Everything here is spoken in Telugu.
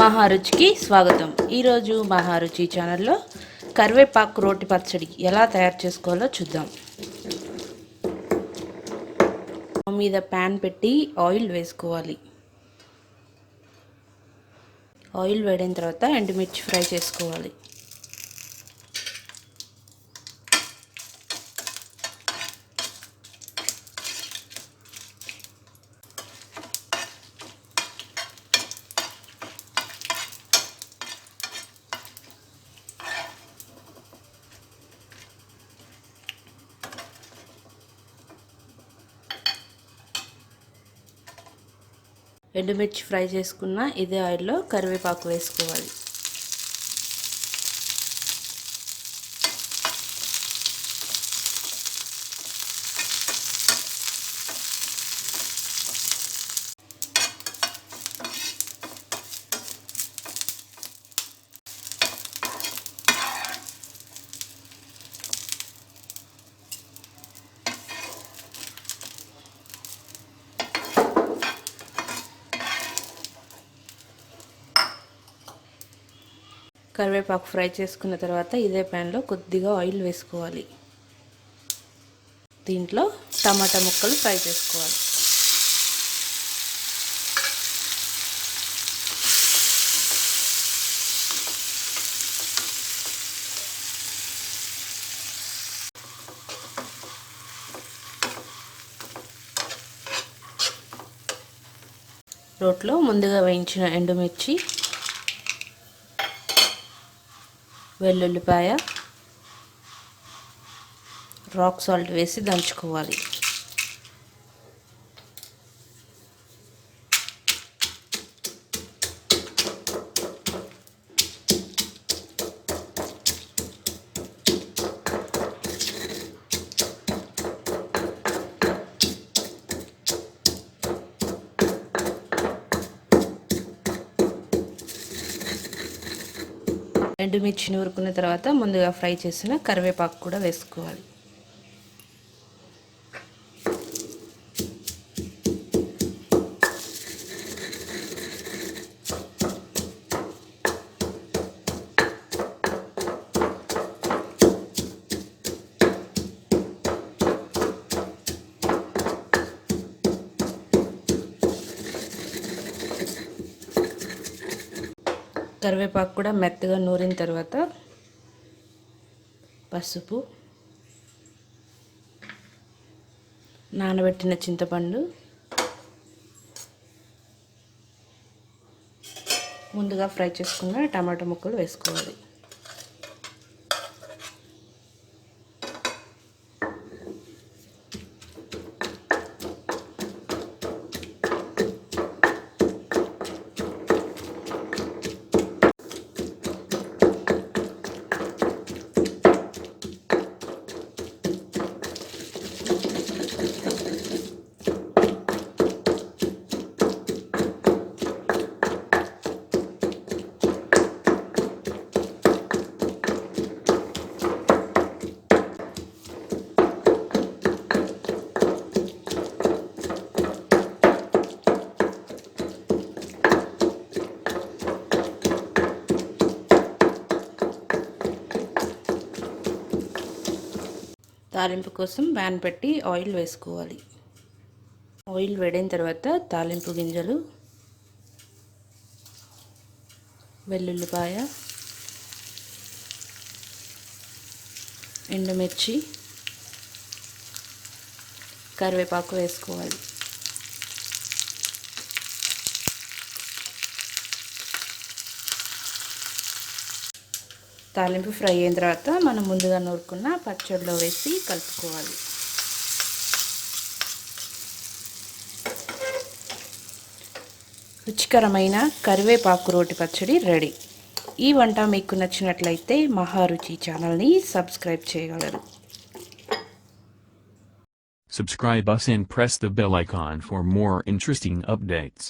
మహారుచికి స్వాగతం. ఈరోజు మహారుచి ఛానల్లో కరివేపాకు రోటి పచ్చడి ఎలా తయారు చేసుకోవాలో చూద్దాం. మీద ప్యాన్ పెట్టి ఆయిల్ వేసుకోవాలి. ఆయిల్ వేడిన తర్వాత ఎండుమిర్చి ఫ్రై చేసుకోవాలి. ఎండుమిర్చి ఫ్రై చేసుకున్న ఇదే ఆయిల్లో కరివేపాకు వేసుకోవాలి. కరివేపాకు ఫ్రై చేసుకున్న తర్వాత ఇదే ప్యాన్లో కొద్దిగా ఆయిల్ వేసుకోవాలి. దీంట్లో టమాటా ముక్కలు ఫ్రై చేసుకోవాలి. రోట్లో ముందుగా వేయించిన ఎండుమిర్చి, వెల్లుల్లిపాయ, రాక్ సాల్ట్ వేసి దంచుకోవాలి. ఎండుమిర్చిని ఉరుకున్న తర్వాత ముందుగా ఫ్రై చేసిన కరివేపాకు కూడా వేసుకోవాలి. కరివేపాకు కూడా మెత్తగా నూరిన తర్వాత పసుపు, నానబెట్టిన చింతపండు, ముందుగా ఫ్రై చేసుకున్న టమాటా ముక్కలు వేసుకోవాలి. తాలింపు కోసం ప్యాన్ పెట్టి ఆయిల్ వేసుకోవాలి. ఆయిల్ వేడిన తర్వాత తాలింపు గింజలు, వెల్లుల్లిపాయ, ఎండుమిర్చి, కరివేపాకు వేసుకోవాలి. తాలింపు ఫ్రై అయిన తర్వాత మనం ముందుగా నూరుకున్న పచ్చడిలో వేసి కలుపుకోవాలి. రుచికరమైన కరివేపాకు రోటి పచ్చడి రెడీ. ఈ వంట మీకు నచ్చినట్లయితే మహారుచి ఛానల్ని సబ్స్క్రైబ్ చేయగలరు. Subscribe us and press the bell icon for more interesting updates.